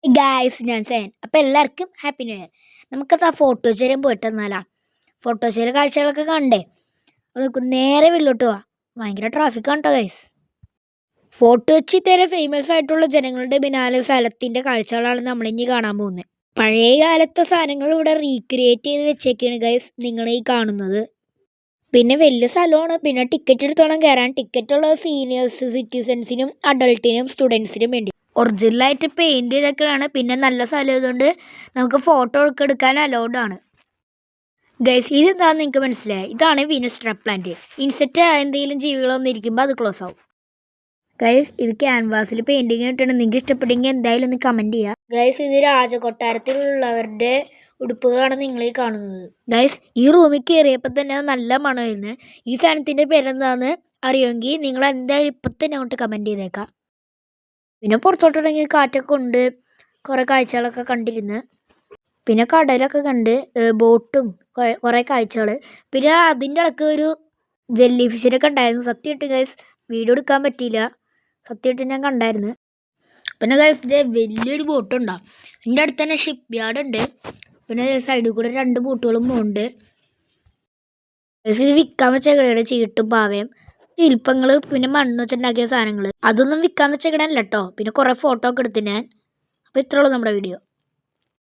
Guys ഞാൻ സേൻ. അപ്പോൾ എല്ലാവർക്കും ഹാപ്പി ന്യൂ ഇയർ. നമുക്കത് ആ ഫോട്ടോ ശേരം പോയിട്ട് വന്നാലാ. ഫോട്ടോ ശേരം കാഴ്ചകളൊക്കെ കണ്ടേ. അപ്പോൾ നമുക്ക് നേരെ വീട്ടിലോട്ട് പോവാം. ഭയങ്കര ട്രാഫിക്കാണ് കേട്ടോ ഗൈസ്. ഫോട്ടോ വെച്ച് ഇത്തേരെ ഫേമസ് ആയിട്ടുള്ള ജനങ്ങളുടെ ബിനാലെ സ്ഥലത്തിൻ്റെ കാഴ്ചകളാണ് നമ്മളിനി കാണാൻ പോകുന്നത്. പഴയ കാലത്തെ സാധനങ്ങൾ ഇവിടെ റീക്രിയേറ്റ് ചെയ്ത് വെച്ചേക്കാണ് ഗൈസ് നിങ്ങൾ ഈ കാണുന്നത്. പിന്നെ വലിയ സ്ഥലമാണ്. പിന്നെ ടിക്കറ്റ് എടുത്തോണം കയറാൻ. ടിക്കറ്റുള്ള സീനിയേഴ്സ് സിറ്റിസൺസിനും അഡൾട്ടിനും സ്റ്റുഡൻസിനും വേണ്ടി. ഒറിജിനലായിട്ട് പെയിൻറ് ചെയ്തൊക്കെയാണ്. പിന്നെ നല്ല സ്ഥലം ആയതുകൊണ്ട് നമുക്ക് ഫോട്ടോ ഒക്കെ എടുക്കാൻ അലൗഡ് ആണ് ഗൈസ്. ഇതെന്താണെന്ന് നിങ്ങൾക്ക് മനസ്സിലായി? ഇതാണ് വീനസ് ട്രാപ്പ് പ്ലാന്റ്. ഇൻസെക്റ്റ് എന്തെങ്കിലും ജീവികളൊന്നും ഇരിക്കുമ്പോൾ അത് ക്ലോസ് ആവും ഗൈസ്. ഇത് ക്യാൻവാസിൽ പെയിൻറ്റിങ് കിട്ടണം. നിങ്ങൾക്ക് ഇഷ്ടപ്പെട്ടെങ്കിൽ എന്തായാലും ഒന്ന് കമൻറ്റ് ചെയ്യുക ഗൈസ്. ഇത് രാജകൊട്ടാരത്തിലുള്ളവരുടെ ഉടുപ്പുകളാണ് നിങ്ങൾ ഈ കാണുന്നത് ഗൈസ്. ഈ റൂമിൽ കയറിയപ്പോൾ തന്നെ നല്ല മണമായിരുന്നു. ഈ സാധനത്തിൻ്റെ പേരെന്താണെന്ന് അറിയുമെങ്കിൽ നിങ്ങൾ എന്തായാലും ഇപ്പം തന്നെ അങ്ങോട്ട് കമൻറ്റ് ചെയ്തേക്കാം. പിന്നെ പുറത്തോട്ടിറങ്ങി കാറ്റൊക്കെ ഉണ്ട്. കുറേ കാഴ്ചകളൊക്കെ കണ്ടിരുന്ന്. പിന്നെ കടലൊക്കെ കണ്ട്, ബോട്ടും കുറേ കാഴ്ചകൾ. പിന്നെ അതിൻ്റെ ഇടയ്ക്ക് ഒരു ജെല്ലി ഫിഷിനൊക്കെ ഉണ്ടായിരുന്നു. സത്യമായിട്ട് ഗൈസ് വീഡിയോ എടുക്കാൻ പറ്റിയില്ല. സത്യമായിട്ട് ഞാൻ കണ്ടായിരുന്നു. പിന്നെ ഗൈസ് ഇത് വലിയൊരു ബോട്ടുണ്ടാവും. അതിൻ്റെ അടുത്ത് തന്നെ ഷിപ്പ് യാർഡ് ഉണ്ട്. പിന്നെ സൈഡിൽ കൂടെ 2 ബോട്ടുകളും പോകുന്നുണ്ട് ഗൈസ്. ഇത് വിൽക്കാൻ വെച്ചേക്കണേ ചീട്ടും പാവയും ശില്പങ്ങൾ പിന്നെ മണ്ണ് വെച്ചുണ്ടാക്കിയ സാധനങ്ങൾ. അതൊന്നും വിൽക്കാൻ വെച്ചേക്കണല്ല കേട്ടോ. പിന്നെ കുറേ ഫോട്ടോ ഒക്കെ എടുത്ത് ഞാൻ. അപ്പോൾ ഇത്രയുള്ളൂ നമ്മുടെ വീഡിയോ.